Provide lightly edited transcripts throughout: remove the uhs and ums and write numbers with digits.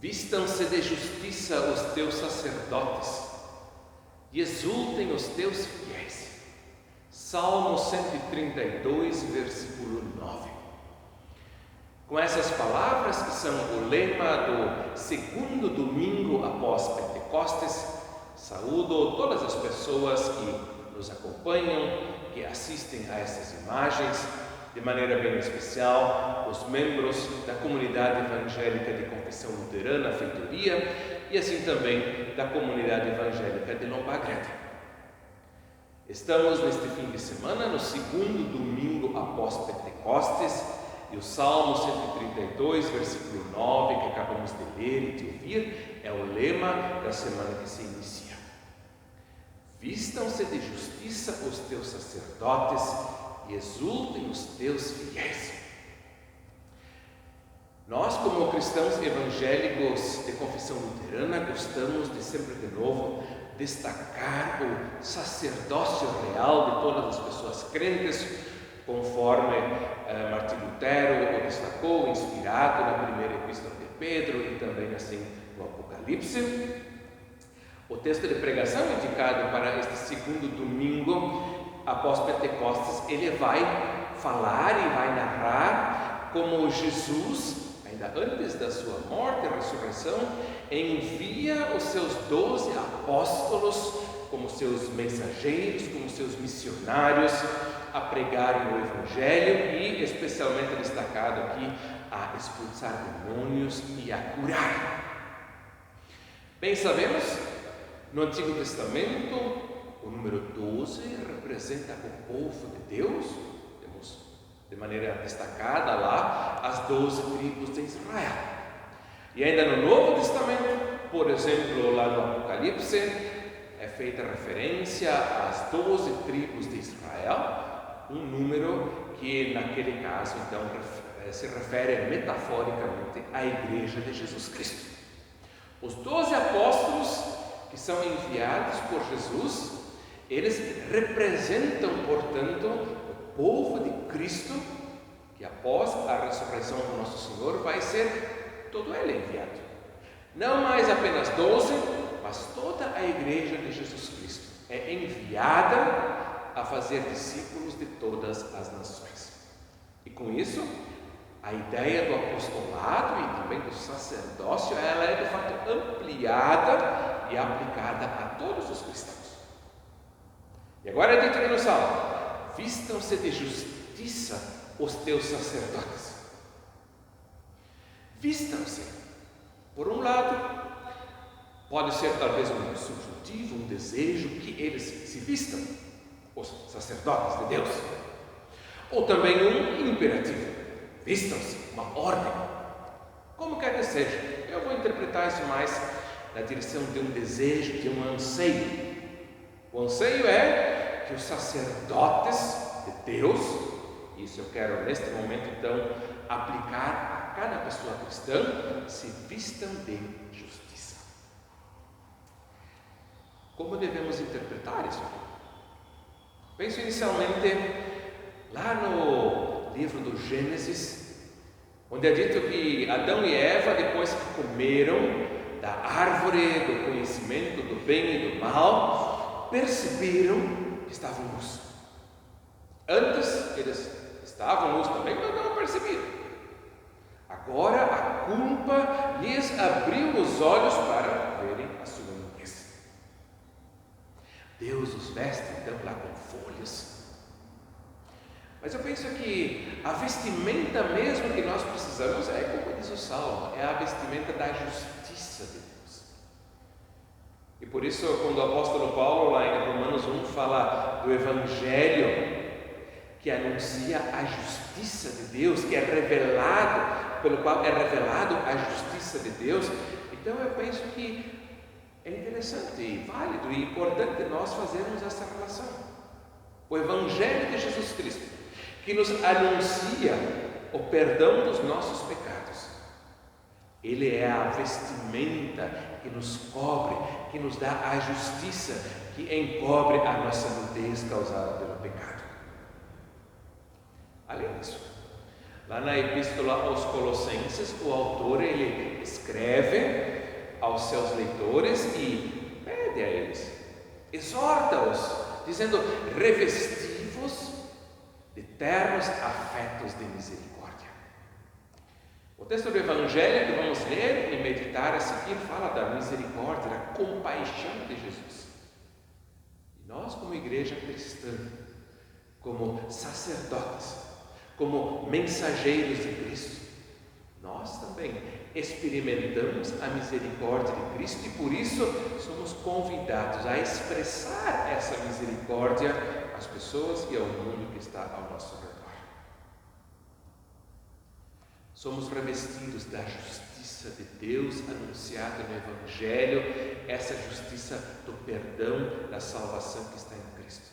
Vistam-se de justiça os teus sacerdotes e exultem os teus fiéis. Salmo 132, versículo 9. Com essas palavras, que são o lema do segundo domingo após Pentecostes, saúdo todas as pessoas que nos acompanham, que assistem a essas imagens, de maneira bem especial os membros da comunidade evangélica de confissão luterana, Feitoria, e assim também da comunidade evangélica de Lombagrande. Estamos neste fim de semana, no segundo domingo após Pentecostes, e o Salmo 132, versículo 9, que acabamos de ler e de ouvir, é o lema da semana que se inicia. Vistam-se de justiça os teus sacerdotes e exultem os teus fiéis. Nós, como cristãos evangélicos de confissão luterana, gostamos de sempre de novo destacar o sacerdócio real de todas as pessoas crentes, conforme Martim Lutero o destacou, inspirado na primeira epístola de Pedro e também assim no Apocalipse. O texto de pregação indicado para este segundo domingo após Pentecostes, ele vai falar e vai narrar como Jesus, ainda antes da sua morte e ressurreição, envia os seus 12 apóstolos como seus mensageiros, como seus missionários, a pregarem o Evangelho e, especialmente destacado aqui, a expulsar demônios e a curar. Bem sabemos, no Antigo Testamento, o número 12 representa o povo de Deus. Temos de maneira destacada lá as 12 tribos de Israel. E ainda no Novo Testamento, por exemplo, lá no Apocalipse, é feita referência às 12 tribos de Israel, um número que naquele caso então se refere metaforicamente à Igreja de Jesus Cristo. Os 12 apóstolos que são enviados por Jesus, eles representam, portanto, o povo de Cristo, que após a ressurreição do nosso Senhor vai ser todo ele enviado. Não mais apenas 12, mas toda a Igreja de Jesus Cristo é enviada a fazer discípulos de todas as nações. E com isso, a ideia do apostolado e também do sacerdócio, ela é de fato ampliada e aplicada a todos os cristãos. E agora é dito aqui no Salmo: vistam-se de justiça os teus sacerdotes. Vistam-se. Por um lado, pode ser talvez um subjuntivo, um desejo que eles se vistam, os sacerdotes de Deus. Ou também um imperativo: vistam-se, uma ordem. Como quer que seja, eu vou interpretar isso mais na direção de um desejo, de um anseio. O anseio é que os sacerdotes de Deus, isso eu quero neste momento então aplicar a cada pessoa cristã, se vistam de justiça. Como devemos interpretar isso? Penso inicialmente lá no livro do Gênesis, onde é dito que Adão e Eva, depois que comeram da árvore do conhecimento do bem e do mal, perceberam que estavam nus. Antes eles estavam nus também, mas não perceberam. Agora a culpa lhes abriu os olhos para verem a sua nudez. Deus os veste então lá com folhas. Mas eu penso que a vestimenta mesmo que nós precisamos é, como diz o Salmo, é a vestimenta da justiça de Deus. E por isso, quando o apóstolo Paulo, lá em Romanos 1, fala do Evangelho, que anuncia a justiça de Deus, que é revelado, pelo qual é revelado a justiça de Deus, então eu penso que é interessante, e válido e importante nós fazermos essa relação. O Evangelho de Jesus Cristo, que nos anuncia o perdão dos nossos pecados, ele é a vestimenta que nos cobre, que nos dá a justiça, que encobre a nossa nudez causada pelo pecado. Além disso, Lá na Epístola aos Colossenses, o autor ele escreve aos seus leitores e pede a eles, exorta-os, dizendo: revesti-vos de ternos afetos de misericórdia. O texto do Evangelho que vamos ler e meditar a seguir fala da misericórdia, da compaixão de Jesus. E nós, como igreja cristã, como sacerdotes, como mensageiros de Cristo, nós também experimentamos a misericórdia de Cristo e por isso somos convidados a expressar essa misericórdia às pessoas e ao mundo que está ao nosso redor. Somos revestidos da justiça de Deus anunciada no Evangelho, essa justiça do perdão, da salvação que está em Cristo.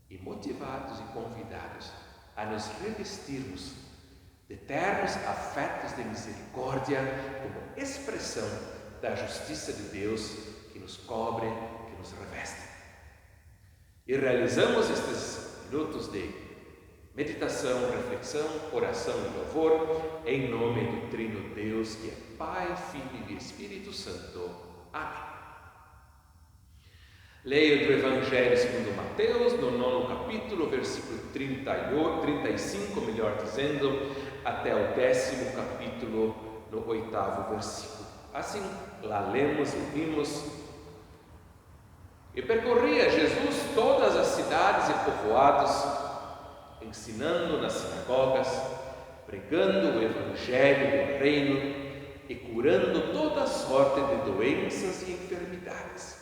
E motivados e convidados a nos revestirmos de ternos afetos de misericórdia como expressão da justiça de Deus que nos cobre, que nos reveste. E realizamos estes minutos de meditação, reflexão, oração e louvor em nome do Trino Deus que é Pai, Filho e Espírito Santo. Amém. Leio do Evangelho segundo Mateus, no 9º capítulo, versículo 35, melhor dizendo, até o 10º capítulo, no 8º versículo. Assim, lá lemos e vimos: E percorria Jesus todas as cidades e povoados, ensinando nas sinagogas, pregando o Evangelho do reino e curando toda sorte de doenças e enfermidades.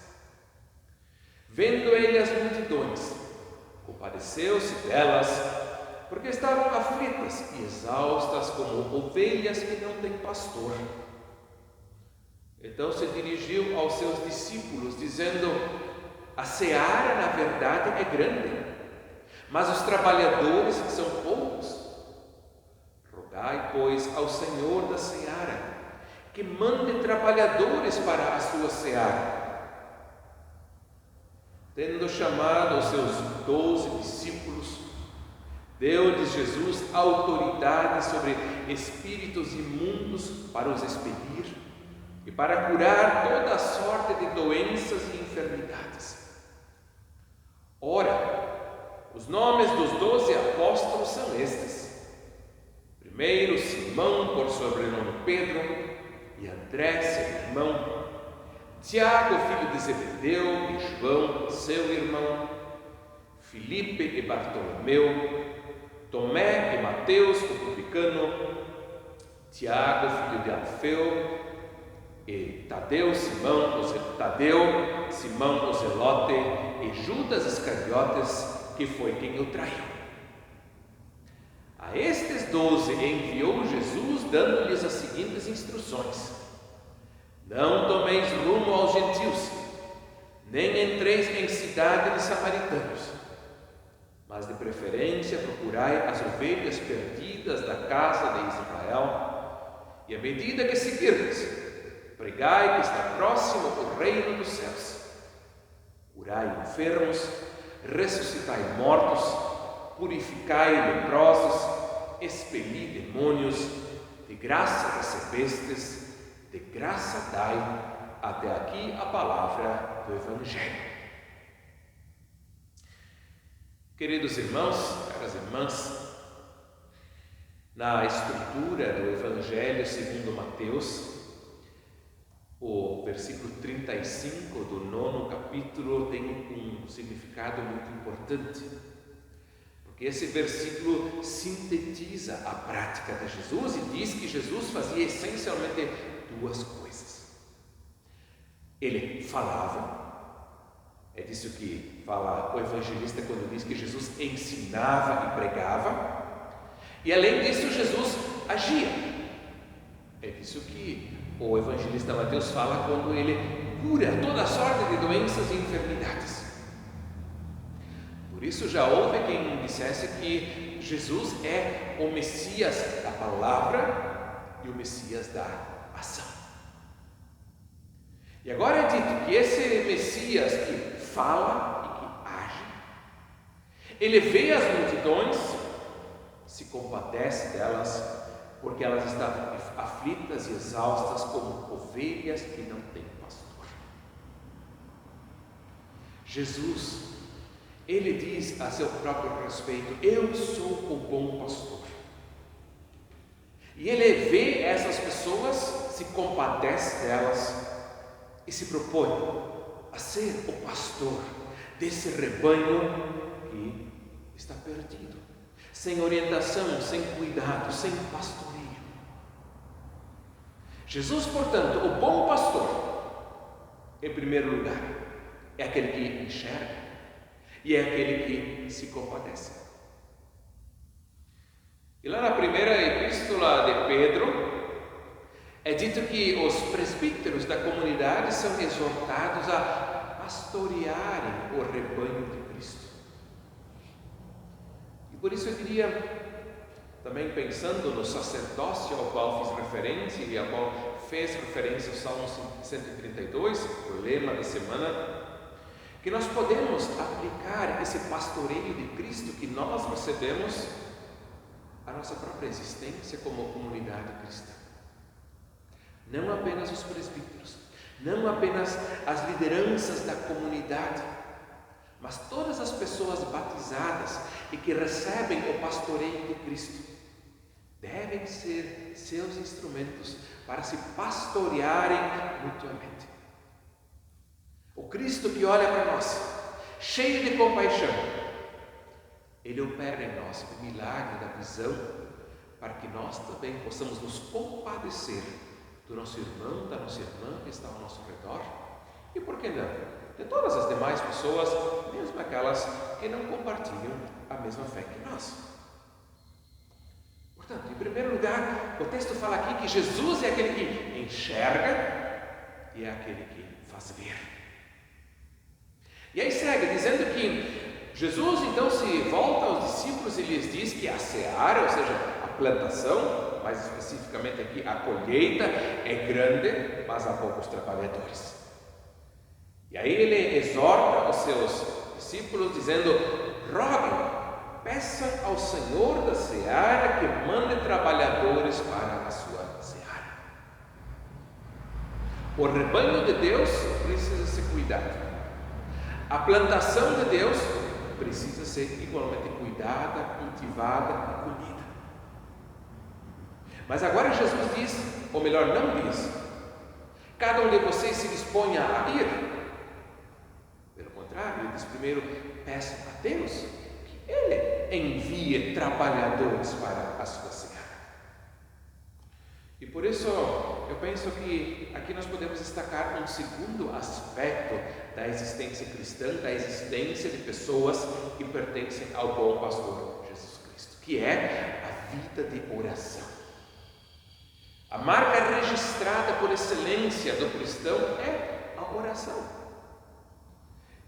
Vendo ele as multidões, compadeceu-se delas, porque estavam aflitas e exaustas como ovelhas que não têm pastor. Então se dirigiu aos seus discípulos, dizendo: a seara, na verdade, é grande, mas os trabalhadores são poucos. Rogai, pois, ao Senhor da seara, que mande trabalhadores para a sua seara. Tendo chamado os seus 12 discípulos, deu-lhes Jesus autoridade sobre espíritos imundos para os expelir e para curar toda a sorte de doenças e enfermidades. Ora, os nomes dos 12 apóstolos são estes: primeiro, Simão, por sobrenome Pedro, e André, seu irmão, Tiago, filho de Zebedeu, e João, seu irmão, Filipe e Bartolomeu, Tomé e Mateus, o publicano, Tiago, filho de Alfeu, e Tadeu, Simão o Zelote, e Judas Iscariotes, que foi quem o traiu. A estes 12 enviou Jesus, dando-lhes as seguintes instruções: não tomeis rumo aos gentios, nem entreis em cidade de samaritanos, mas de preferência procurai as ovelhas perdidas da casa de Israel, e à medida que seguirdes, pregai que está próximo o reino dos céus. Curai enfermos, ressuscitai mortos, purificai leprosos, expeli demônios, de graça recebestes, de graça dai. Até aqui a palavra do Evangelho. Queridos irmãos, caras irmãs, na estrutura do Evangelho segundo Mateus, o versículo 35 do 9º capítulo tem um significado muito importante, porque esse versículo sintetiza a prática de Jesus e diz que Jesus fazia essencialmente duas coisas. Ele falava, é disso que fala o evangelista quando diz que Jesus ensinava e pregava, e além disso Jesus agia. É disso que o evangelista Mateus fala quando ele cura toda sorte de doenças e enfermidades. Por isso já houve quem dissesse que Jesus é o Messias da palavra e o Messias da ação. E agora é dito que esse Messias que fala e que age, ele vê as multidões, se compadece delas, porque elas estavam aflitas e exaustas como ovelhas que não têm pastor. Jesus, ele diz a seu próprio respeito: eu sou o bom pastor. E ele vê essas pessoas, se compadece delas e se propõe a ser o pastor desse rebanho que está perdido, sem orientação, sem cuidado, sem pastoreio. Jesus, portanto, o bom pastor, em primeiro lugar, é aquele que enxerga e é aquele que se compadece. E lá na primeira epístola de Pedro, é dito que os presbíteros da comunidade são exortados a pastorearem o rebanho de Cristo. E por isso eu diria, também pensando no sacerdócio ao qual fiz referência e ao qual fez referência o Salmo 132, o lema da semana, que nós podemos aplicar esse pastoreio de Cristo que nós recebemos à nossa própria existência como comunidade cristã. Não apenas os presbíteros, não apenas as lideranças da comunidade, mas todas as pessoas batizadas e que recebem o pastoreio de Cristo devem ser seus instrumentos para se pastorearem mutuamente. O Cristo que olha para nós, cheio de compaixão, ele opera em nós o milagre da visão, para que nós também possamos nos compadecer do nosso irmão, da nossa irmã que está ao nosso redor, e por que não, de todas as demais pessoas, mesmo aquelas que não compartilham a mesma fé que nós. Portanto, em primeiro lugar, o texto fala aqui que Jesus é aquele que enxerga e é aquele que faz ver. E aí segue dizendo que Jesus então se volta aos discípulos e lhes diz que a seara, ou seja, a plantação, mais especificamente aqui a colheita, é grande, mas há poucos trabalhadores. E aí ele exorta os seus discípulos dizendo: roguem, peçam ao Senhor da seara que mande trabalhadores para a sua seara. O rebanho de Deus precisa ser cuidado. A plantação de Deus precisa ser igualmente cuidada, cultivada e colhida. Mas agora Jesus diz, ou melhor, não diz: cada um de vocês se disponha a ir. Pelo contrário, ele diz primeiro: peçam a Deus que Ele envie trabalhadores para a sua seara. E por isso eu penso que aqui nós podemos destacar um segundo aspecto da existência cristã, da existência de pessoas que pertencem ao bom pastor Jesus Cristo, que é a vida de oração. A marca registrada por excelência do cristão é a oração.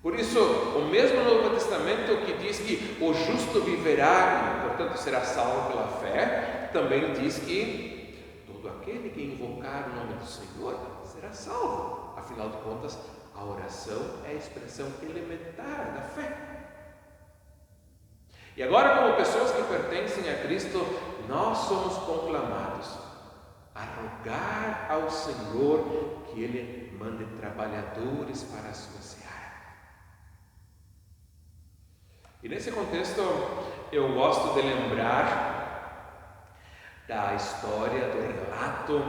Por isso, o mesmo Novo Testamento que diz que o justo viverá e, portanto, será salvo pela fé, também diz que todo aquele que invocar o nome do Senhor será salvo. Afinal de contas, a oração é a expressão elementar da fé. E agora, como pessoas que pertencem a Cristo, nós somos conclamados a rogar ao Senhor que Ele mande trabalhadores para a sua seara. E nesse contexto, eu gosto de lembrar da história, do relato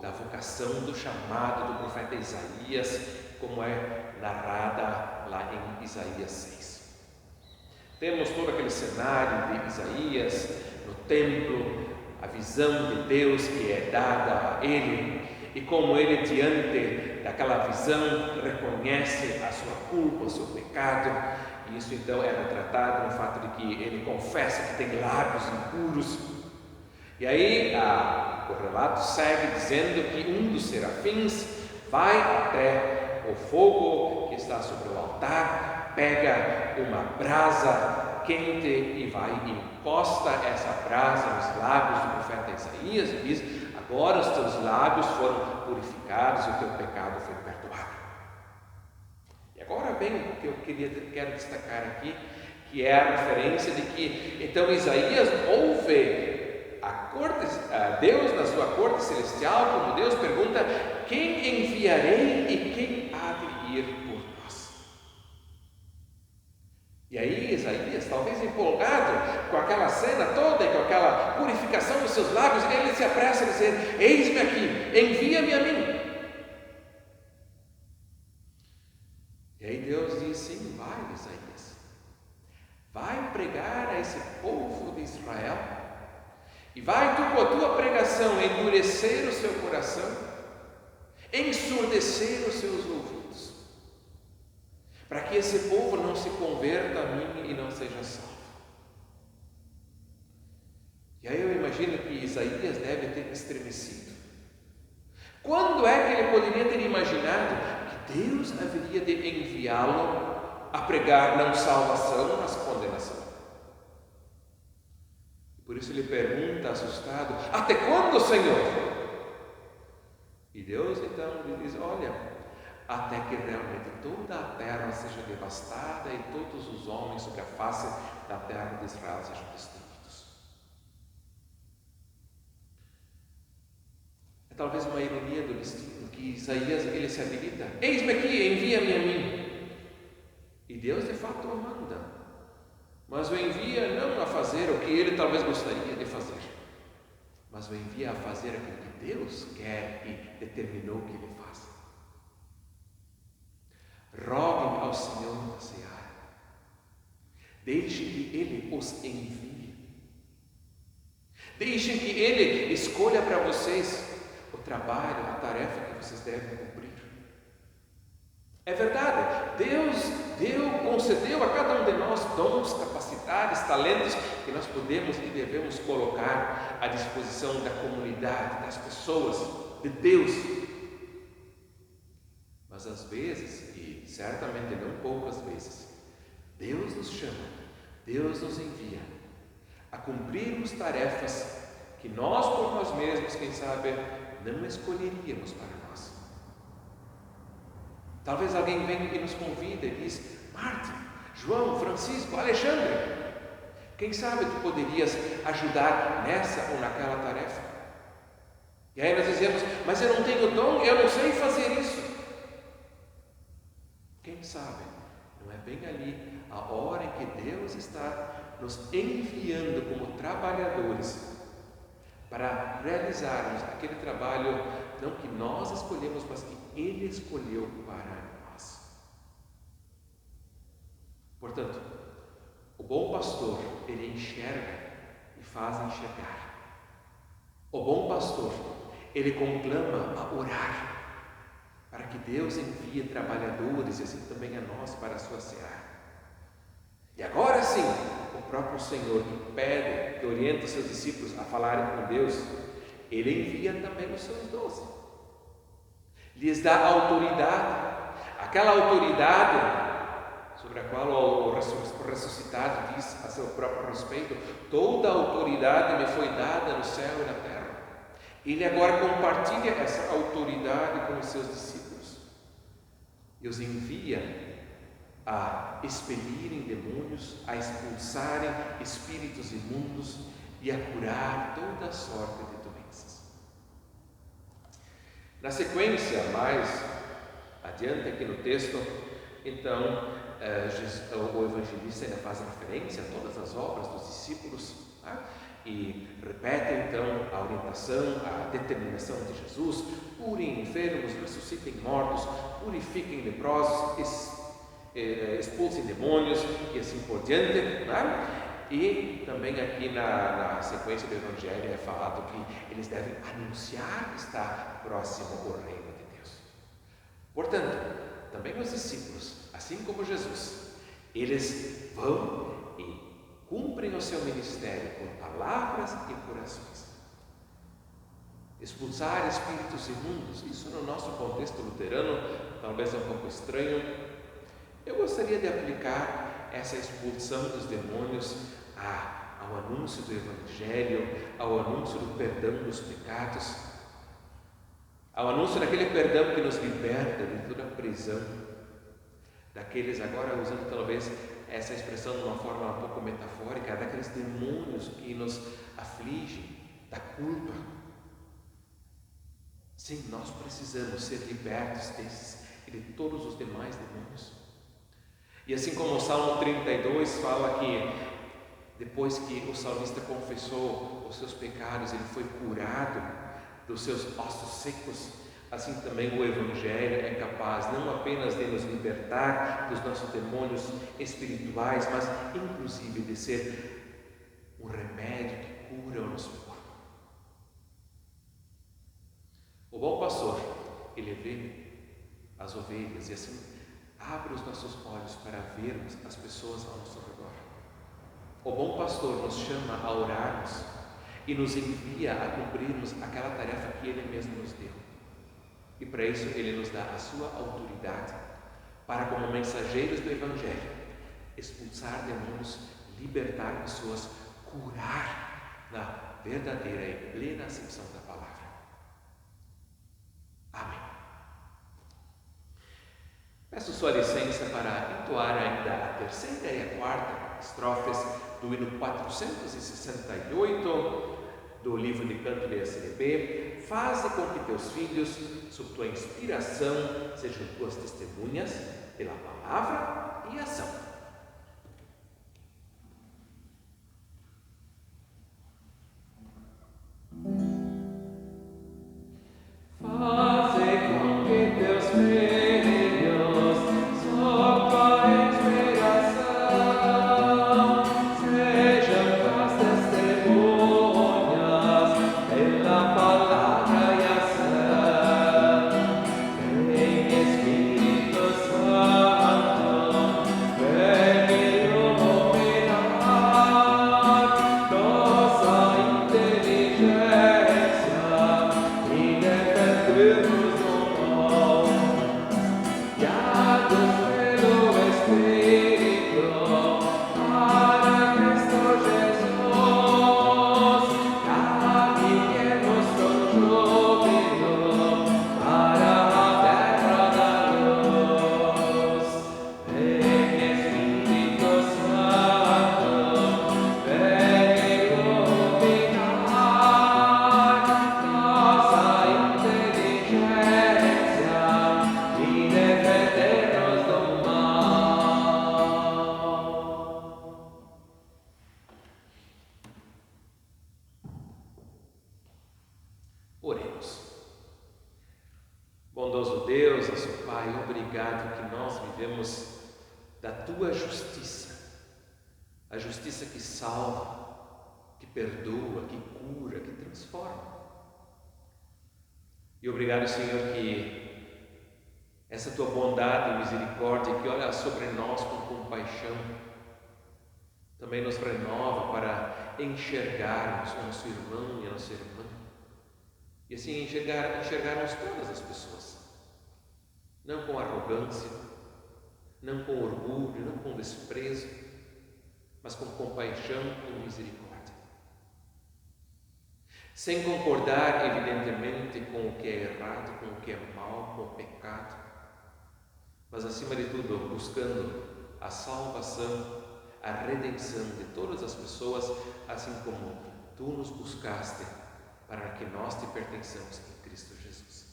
da vocação, do chamado do profeta Isaías, como é narrada lá em Isaías 6. Temos todo aquele cenário de Isaías no templo, a visão de Deus que é dada a ele, e como ele, diante daquela visão, reconhece a sua culpa, o seu pecado. E isso então é retratado no fato de que ele confessa que tem lábios impuros. E aí o relato segue dizendo que um dos serafins vai até o fogo que está sobre o altar, pega uma brasa quente e vai e encosta essa brasa nos lábios do profeta Isaías e diz: agora os teus lábios foram purificados e o teu pecado foi perdoado. E agora bem, o que eu quero destacar aqui, que é a referência de que então Isaías ouve a Deus na sua corte celestial, como Deus pergunta: quem enviarei e quem há de ir por nós? E aí Isaías, talvez empolgado com aquela cena toda e com aquela purificação dos seus lábios, ele se apressa a dizer: eis-me aqui, envia-me a mim. E aí Deus diz: sim, vai, Isaías, vai pregar a esse povo de Israel, e vai tu com a tua pregação endurecer o seu coração, ensurdecer os seus ouvidos, para que esse povo não se converta a mim e não seja salvo. E aí eu imagino que Isaías deve ter estremecido. Quando é que ele poderia ter imaginado que Deus haveria de enviá-lo a pregar não salvação, mas condenação? Por isso ele pergunta assustado: até quando, Senhor? E Deus então lhe diz: olha, até que realmente toda a terra seja devastada e todos os homens sobre a face da terra de Israel sejam destruídos. É talvez uma ironia do destino que Isaías ele se habilita: eis-me aqui, envia-me a mim. E Deus de fato o manda, mas o envia não a fazer o que ele talvez gostaria de fazer, mas o envia a fazer aquilo que Deus quer e determinou que ele faça. Roguem ao Senhor da seara, deixem que Ele os envie, deixem que Ele escolha para vocês o trabalho, a tarefa que vocês devem cumprir. É verdade, Deus concedeu a cada um de nós dons, capacidades, talentos que nós podemos e devemos colocar à disposição da comunidade, das pessoas, de Deus. Mas às vezes, e certamente não poucas vezes, Deus nos chama, Deus nos envia a cumprirmos tarefas que nós por nós mesmos, quem sabe, não escolheríamos para nós. Talvez alguém venha e nos convida e diz: Marta, João, Francisco, Alexandre, quem sabe tu poderias ajudar nessa ou naquela tarefa? E aí nós dizemos: mas eu não tenho dom, eu não sei fazer isso. Quem sabe não é bem ali a hora em que Deus está nos enviando como trabalhadores para realizarmos aquele trabalho não que nós escolhemos, mas que Ele escolheu para nós. Portanto, o bom pastor, ele enxerga e faz enxergar. O bom pastor, ele conclama a orar para que Deus envie trabalhadores e assim também a nós para a sua seara. E agora sim, o próprio Senhor que pede, que orienta os seus discípulos a falarem com Deus, Ele envia também os seus 12. Lhes dá autoridade, aquela autoridade sobre a qual o ressuscitado diz a seu próprio respeito: toda a autoridade me foi dada no céu e na terra. Ele agora compartilha essa autoridade com os seus discípulos e os envia a expelirem demônios, a expulsarem espíritos imundos e a curar toda sorte de doenças. Na sequência, mais adiante aqui no texto, então, o evangelista ainda faz referência a todas as obras dos discípulos, e repete então a orientação, a determinação de Jesus: curem enfermos, ressuscitem mortos, purifiquem leprosos, expulsem demônios e assim por diante, E também aqui na sequência do Evangelho é falado que eles devem anunciar que está próximo o reino de Deus. Portanto, também os discípulos, assim como Jesus, eles vão e cumprem o seu ministério com palavras e por ações. Expulsar espíritos imundos, isso no nosso contexto luterano talvez é um pouco estranho. Eu gostaria de aplicar essa expulsão dos demônios ao anúncio do Evangelho, ao anúncio do perdão dos pecados, ao anúncio daquele perdão que nos liberta de toda a prisão, daqueles, agora usando talvez essa expressão de uma forma um pouco metafórica, é daqueles demônios que nos afligem, da culpa. Sim, nós precisamos ser libertos desses e de todos os demais demônios. E assim como o Salmo 32 fala que depois que o salmista confessou os seus pecados, ele foi curado dos seus ossos secos. Assim também o Evangelho é capaz não apenas de nos libertar dos nossos demônios espirituais, mas inclusive de ser um remédio que cura o nosso corpo. O bom pastor, ele vê as ovelhas e assim abre os nossos olhos para vermos as pessoas ao nosso redor. O bom pastor nos chama a orarmos e nos envia a cumprirmos aquela tarefa que ele mesmo nos deu. E para isso ele nos dá a sua autoridade para, como mensageiros do Evangelho, expulsar demônios, libertar pessoas, curar na verdadeira e plena acepção da palavra. Amém. Peço sua licença para entoar ainda a terceira e a quarta estrofes do hino 468 do livro de canto de SLB. Faze com que teus filhos, sob tua inspiração, sejam tuas testemunhas pela palavra e ação. Oremos. Bondoso Deus, nosso Pai, obrigado que nós vivemos da Tua justiça, a justiça que salva, que perdoa, que cura, que transforma. E obrigado, Senhor, que essa Tua bondade e misericórdia que olha sobre nós com compaixão também nos renova para enxergarmos o nosso irmão e a nossa irmã. E assim enxergarmos todas as pessoas, não com arrogância, não com orgulho, não com desprezo, mas com compaixão e misericórdia. Sem concordar, evidentemente, com o que é errado, com o que é mal, com o pecado, mas acima de tudo, buscando a salvação, a redenção de todas as pessoas, assim como Tu nos buscaste para que nós te pertençamos em Cristo Jesus.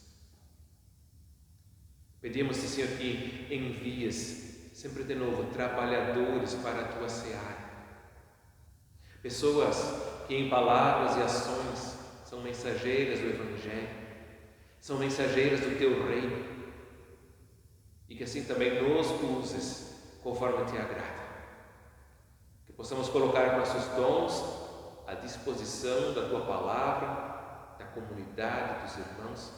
Pedimos-te, Senhor, que envies sempre de novo trabalhadores para a Tua seara, pessoas que em palavras e ações são mensageiras do Evangelho, são mensageiras do Teu reino, e que assim também nos uses conforme Te agrada, que possamos colocar nossos dons à disposição da Tua palavra, da comunidade, dos irmãos,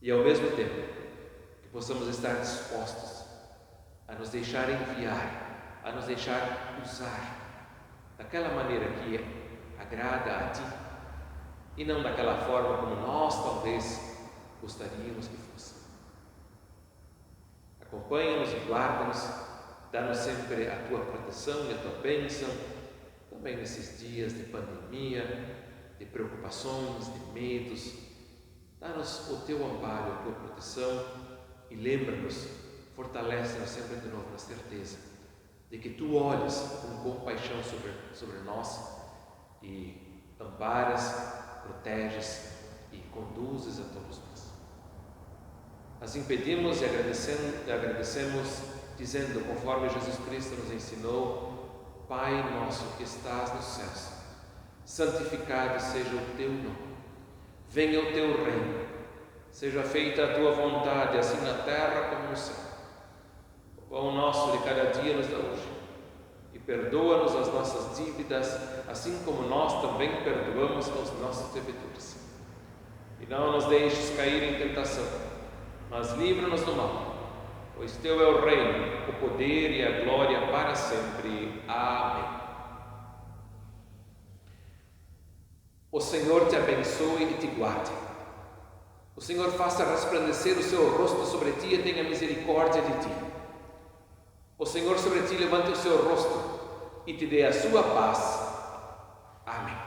e ao mesmo tempo que possamos estar dispostos a nos deixar enviar, a nos deixar usar daquela maneira que agrada a Ti e não daquela forma como nós talvez gostaríamos que fosse. Acompanha-nos e guarda-nos, dá-nos sempre a Tua proteção e a Tua bênção, também nesses dias de pandemia, de preocupações, de medos. Dá-nos o Teu amparo, a Tua proteção e lembra-nos, fortalece-nos sempre de novo na certeza de que Tu olhes com compaixão sobre nós e amparas, proteges e conduzes a todos nós. Assim pedimos e agradecemos, dizendo, conforme Jesus Cristo nos ensinou: Pai nosso que estás nos céus, santificado seja o Teu nome. Venha o Teu reino. Seja feita a Tua vontade, assim na terra como no céu. O pão nosso de cada dia nos dá hoje. E perdoa-nos as nossas dívidas, assim como nós também perdoamos aos nossos devedores. E não nos deixes cair em tentação, mas livra-nos do mal, pois Teu é o reino, o poder e a glória para sempre. Amém. O Senhor te abençoe e te guarde. O Senhor faça resplandecer o seu rosto sobre ti e tenha misericórdia de ti. O Senhor sobre ti levante o seu rosto e te dê a sua paz. Amém.